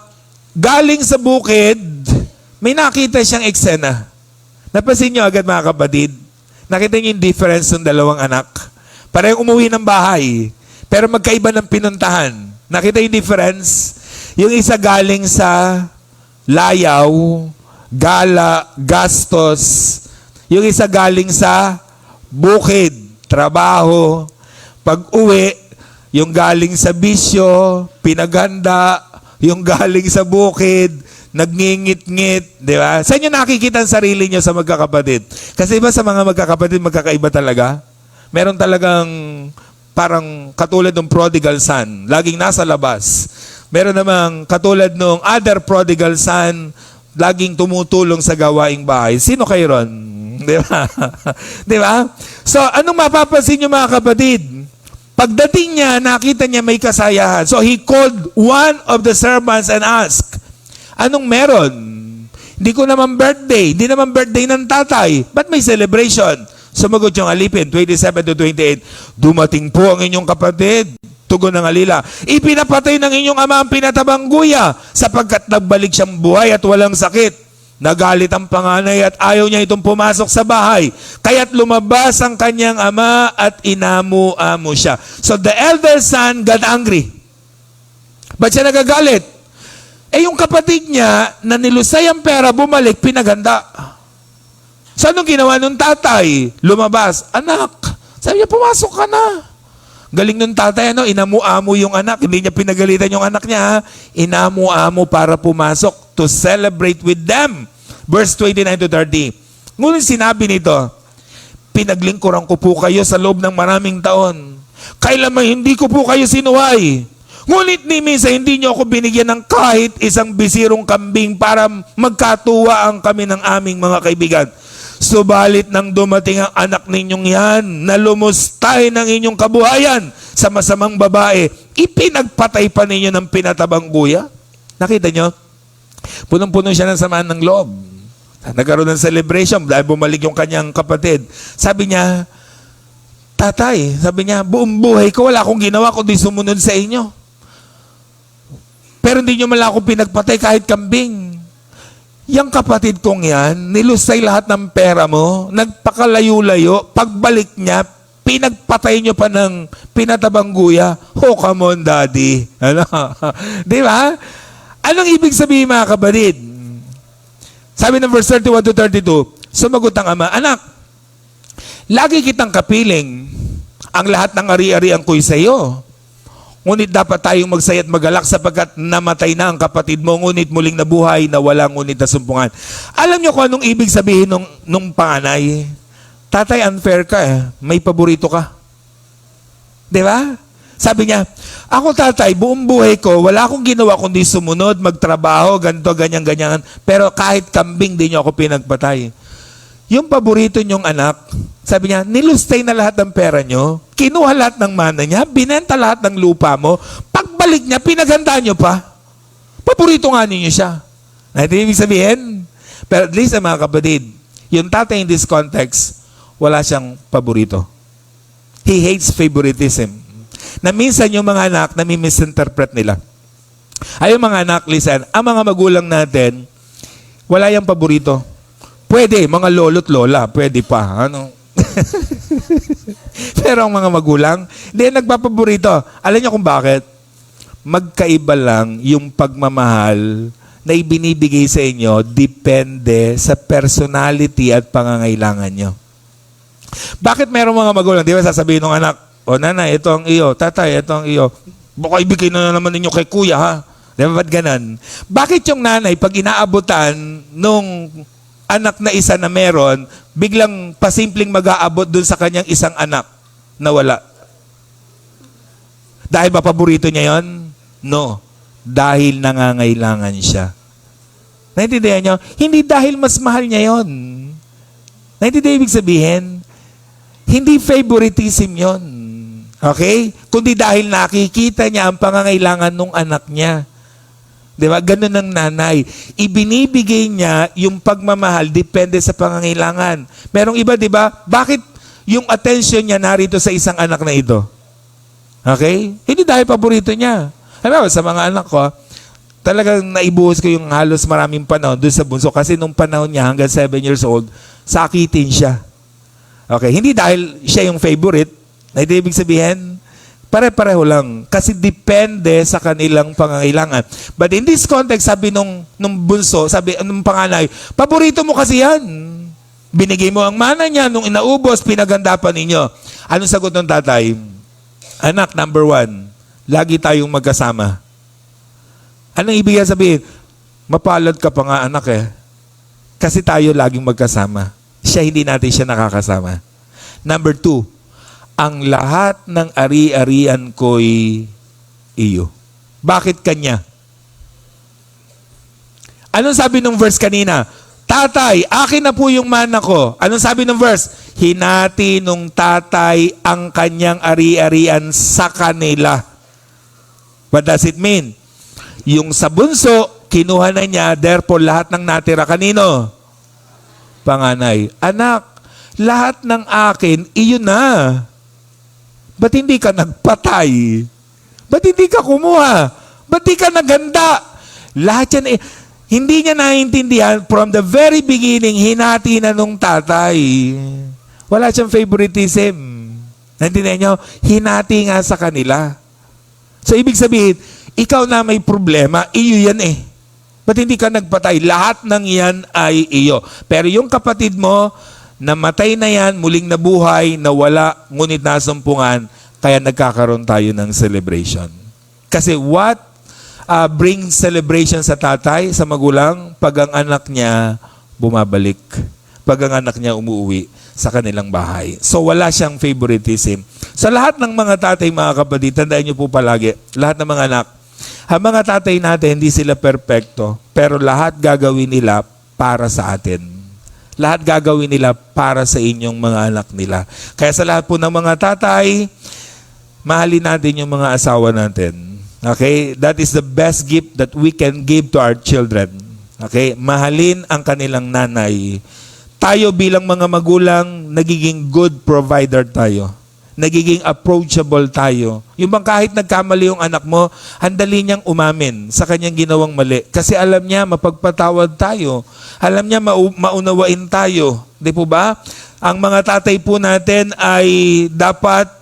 [SPEAKER 2] galing sa bukid, may nakita siyang eksena. Napansin niyo agad mga kapatid? Nakita niyo yung difference ng dalawang anak? Parehong umuwi ng bahay, pero magkaiba ng pinuntahan. Nakita yung difference? Yung isa galing sa layaw, gala, gastos. Yung isa galing sa bukid, trabaho. Pag-uwi, yung galing sa bisyo, pinaganda. Yung galing sa bukid, nagngingit-ngit, di ba? Saan nyo nakikita ang sarili nyo sa magkakapatid? Kasi iba sa mga magkakapatid, magkakaiba talaga. Meron talagang parang katulad ng prodigal son, laging nasa labas. Meron namang katulad ng other prodigal son, laging tumutulong sa gawaing bahay. Sino kayo ron? Di ba? Di ba? So, anong mapapansin nyo mga kapatid? Pagdating niya, nakita niya may kasayahan. So, he called one of the servants and asked, anong meron? Hindi ko naman birthday. Hindi naman birthday ng tatay. Ba't may celebration? Sumagot yung alipin, 27 to 28. Dumating po ang inyong kapatid. Tugon ng alila. Ipinapatay ng inyong ama ang pinatabang guya sapagkat nagbalik siyang buhay at walang sakit. Nagalit ang panganay at ayaw niya itong pumasok sa bahay. Kaya't lumabas ang kanyang ama at inamu-amo siya. So the elder son got angry. Ba't siya nagagalit? Yung kapatid niya, na nilusay ang pera, bumalik, pinaganda. So, anong ginawa nung tatay? Lumabas. Anak, sabi niya, pumasok ka na. Galing nung tatay, inamu-amo yung anak. Hindi niya pinagalitan yung anak niya, inamu-amo para pumasok to celebrate with them. Verse 29 to 30. Ngunit sinabi nito, pinaglingkuran ko po kayo sa loob ng maraming taon. Kailanman hindi ko po kayo sinuway. Ngunit ni minsan hindi niyo ako binigyan ng kahit isang bisirong kambing para magkatuwaan kami ng aming mga kaibigan. Subalit nang dumating ang anak ninyong yan na lumustay ng inyong kabuhayan sa masamang babae, ipinagpatay pa ninyo ng pinatabang guya. Nakita niyo? Punong-puno siya ng samaan ng loob. Nagkaroon ng celebration dahil bumalik yung kanyang kapatid. Sabi niya, tatay, sabi niya, buong buhay ko wala akong ginawa kundi sumunod sa inyo. Pero hindi nyo mala akong pinagpatay kahit kambing. Yang kapatid kong yan, nilusay lahat ng pera mo, nagpakalayo-layo, pagbalik niya, pinagpatay nyo pa ng pinatabang guya. Oh, come on, daddy. Di ba? Anong ibig sabihin mga kapatid? Sabi ng verse 31 to 32, sumagot ang ama, anak, lagi kitang kapiling, ang lahat ng ari-arian ko'y sa iyo. Ngunit dapat tayong magsaya at magalak sapagkat namatay na ang kapatid mo, ngunit muling nabuhay na walang ngunit na sumpungan. Alam niyo kung anong ibig sabihin nung panganay? Tatay, unfair ka eh. May paborito ka. Di ba? Sabi niya, ako tatay, buong buhay ko, wala akong ginawa kundi sumunod, magtrabaho, ganito, ganyan. Pero kahit kambing, di niyo ako pinagpatay. Yung paborito niyong anak, sabi niya, nilustay na lahat ng pera niyo, kinuha lahat ng mana niya, binenta lahat ng lupa mo, pagbalik niya, pinaganda niyo pa. Paborito nga ninyo siya. Na ito ibig sabihin? Pero at least mga kapatid, yung tatay in this context, wala siyang paborito. He hates favoritism. Na minsan yung mga anak, nami-misinterpret nila. Ay yung mga anak, listen, ang mga magulang natin, wala yung paborito. Pwede, mga lolo't lola, pwede pa. Pero ang mga magulang, hindi nagpapaborito. Alam niyo kung bakit? Magkaiba lang yung pagmamahal na ibinibigay sa inyo depende sa personality at pangangailangan nyo. Bakit merong mga magulang, di ba sasabihin ng anak, o nanay, ito ang iyo, tatay, ito ang iyo. Baka ibigay na naman ninyo kay kuya, ha? Di ba, ba't ganon? Bakit yung nanay, pag inaabutan nung anak na isa na meron, biglang pasimpleng mag-aabot dun sa kanyang isang anak na wala? Dahil ba paborito niya yon? No. Dahil nangangailangan siya. Naintindihan niyo? Hindi dahil mas mahal niya yon. Naintindihan ibig sabihin? Hindi favoritism yon. Okay? Kundi dahil nakikita niya ang pangangailangan ng anak niya. Di ba? Ganun ang nanay. Ibinibigay niya yung pagmamahal depende sa pangangailangan. Merong iba, di ba? Bakit yung attention niya narito sa isang anak na ito? Okay? Hindi dahil paborito niya. Alam mo, sa mga anak ko, talagang naibuhos ko yung halos maraming panahon doon sa bunso kasi nung panahon niya hanggang 7 years old, sakitin siya. Okay? Hindi dahil siya yung favorite. Na ito ibig sabihin, pare-pareho lang. Kasi depende sa kanilang pangangailangan. But in this context, sabi nung bunso, sabi nung panganay, paborito mo kasi yan. Binigay mo ang mana niya, nung inaubos, pinaganda pa ninyo. Anong sagot ng tatay? Anak, number 1, lagi tayong magkasama. Anong ibig sabihin? Mapalad ka pa nga anak eh. Kasi tayo laging magkasama. Siya, hindi natin siya nakakasama. Number 2, ang lahat ng ari-arian ko'y iyo. Bakit kanya? Anong sabi ng verse kanina? Tatay, akin na po yung mana ko. Anong sabi ng verse? Hinati nung tatay ang kanyang ari-arian sa kanila. What does it mean? Yung sa bunso, kinuha na niya, therefore lahat ng natira kanino? Panganay. Anak, lahat ng akin, iyon na. Ba't hindi ka nagpatay? Ba't hindi ka kumuha? Ba't di ka naghanda? Lahat yan, hindi niya naiintindihan from the very beginning, hinati na nung tatay. Wala siyang favoritism. Naintindihan niyo? Hinati nga sa kanila. So, ibig sabihin, ikaw na may problema, iyo yan eh. Ba't hindi ka nagpatay? Lahat ng yan ay iyo. Pero yung kapatid mo, namatay na yan, muling nabuhay, nawala, ngunit nasumpungan, kaya nagkakaroon tayo ng celebration. Kasi what brings celebration sa tatay, sa magulang? Pag ang anak niya bumabalik. Pag ang anak niya umuwi sa kanilang bahay. So wala siyang favoritism. Sa lahat ng mga tatay, mga kapatid, tandaan niyo po palagi, lahat ng mga anak, ang mga tatay natin, hindi sila perpekto, pero lahat gagawin nila para sa atin. Lahat gagawin nila para sa inyong mga anak nila. Kaya sa lahat po ng mga tatay, mahalin natin yung mga asawa natin. Okay? That is the best gift that we can give to our children. Okay? Mahalin ang kanilang nanay. Tayo bilang mga magulang, nagiging good provider tayo. Nagiging approachable tayo. Yung bang kahit nagkamali yung anak mo, handali niyang umamin sa kanyang ginawang mali. Kasi alam niya, mapagpatawad tayo. Alam niya, maunawain tayo. Di po ba? Ang mga tatay po natin ay dapat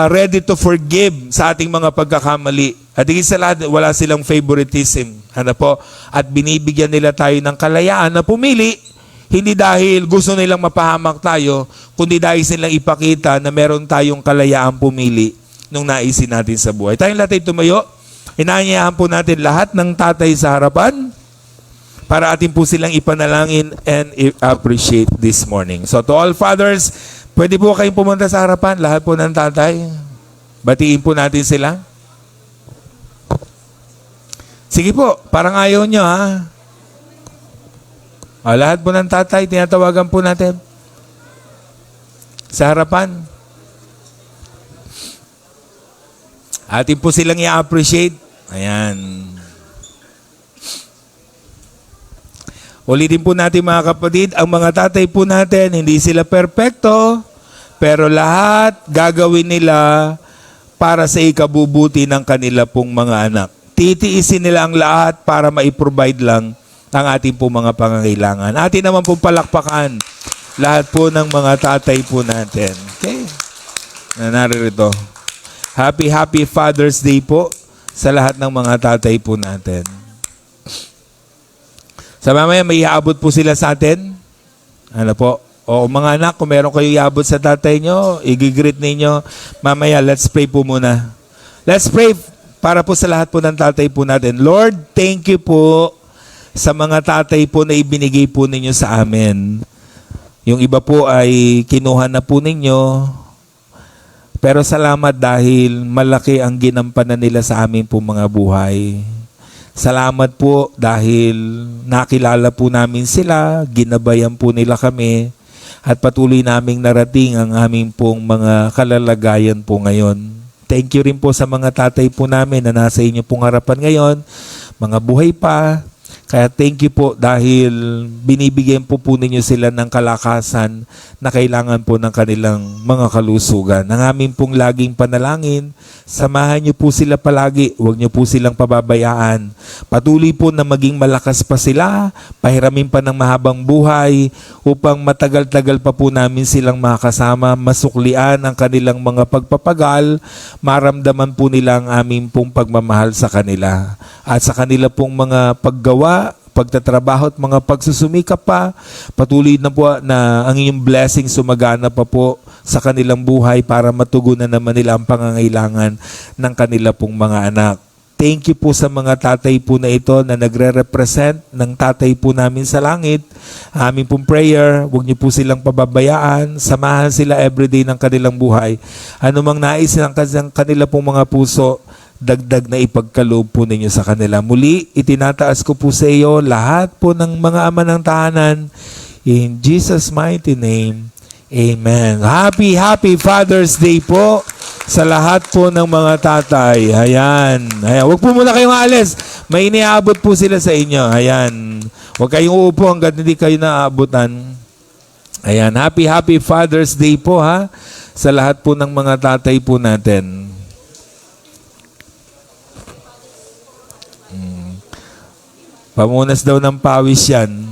[SPEAKER 2] ready to forgive sa ating mga pagkakamali. At higit sa lahat, wala silang favoritism. Ano po? At binibigyan nila tayo ng kalayaan na pumili. Hindi dahil gusto nilang mapahamak tayo, kundi dahil silang ipakita na meron tayong kalayaang pumili nung naisin natin sa buhay. Tayong lahat ay tumayo. Inaanyayahan po natin lahat ng tatay sa harapan para atin po silang ipanalangin and appreciate this morning. So to all fathers, pwede po kayong pumunta sa harapan, lahat po ng tatay. Batiin po natin sila. Sige po, parang ayaw nyo ha. Lahat po ng tatay, tinatawagan po natin sa harapan. Atin po silang i-appreciate. Ayan. Ulitin po natin mga kapatid, ang mga tatay po natin, hindi sila perpekto, pero lahat gagawin nila para sa ikabubuti ng kanila pong mga anak. Titiisin nila ang lahat para ma-provide lang ang ating po mga pangangailangan. Atin naman pong palakpakan lahat po ng mga tatay po natin. Okay? Na naririto. Happy Father's Day po sa lahat ng mga tatay po natin. Sa mamaya, may iaabot po sila sa atin. Ano po? O mga anak, kung meron kayo iabot sa tatay nyo, igigreet ninyo. Mamaya, let's pray po muna. Let's pray para po sa lahat po ng tatay po natin. Lord, thank you po sa mga tatay po na ibinigay po ninyo sa amin. Yung iba po ay kinuha na po ninyo. Pero salamat dahil malaki ang ginampanan nila sa amin po mga buhay. Salamat po dahil nakilala po namin sila, ginabayan po nila kami, at patuloy naming narating ang aming pong mga kalalagayan po ngayon. Thank you rin po sa mga tatay po namin na nasa inyo pong harapan ngayon, mga buhay pa. Kaya thank you po dahil binibigyan po ninyo sila ng kalakasan na kailangan po ng kanilang mga kalusugan. Ang aming pong laging panalangin, samahan niyo po sila palagi, huwag niyo po silang pababayaan. Patuloy po na maging malakas pa sila, pahiramin pa ng mahabang buhay upang matagal-tagal pa po namin silang makasama, masuklian ang kanilang mga pagpapagal, maramdaman po nila ang aming pong pagmamahal sa kanila. At sa kanila pong mga paggawa, pagtatrabaho at mga pagsusumikap pa, patuloy na po na ang inyong blessing sumagana pa po sa kanilang buhay para matugunan naman nila ang pangangailangan ng kanila pong mga anak. Thank you po sa mga tatay po na ito na nagre-represent ng tatay po namin sa langit. Aming pong prayer, huwag niyo po silang pababayaan, samahan sila everyday ng kanilang buhay. Ano mang nais ng kanila pong mga puso, dagdag na ipagkaloob po ninyo sa kanila. Muli, itinataas ko po sa iyo lahat po ng mga ama ng tahanan. In Jesus' mighty name, Amen. Happy Father's Day po sa lahat po ng mga tatay. Ayan. Huwag po muna kayong alis. May iniabot po sila sa inyo. Ayan. Huwag kayong uupo hanggang hindi kayo naaabutan. Ayan. Happy Father's Day po ha sa lahat po ng mga tatay po natin. Pamunas daw ng pawis yan.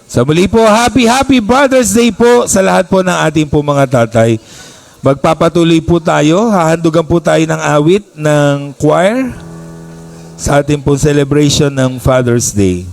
[SPEAKER 2] So muli po, happy Brother's Day po sa lahat po ng ating po mga tatay. Magpapatuloy po tayo, hahandugan po tayo ng awit ng choir sa ating po celebration ng Father's Day.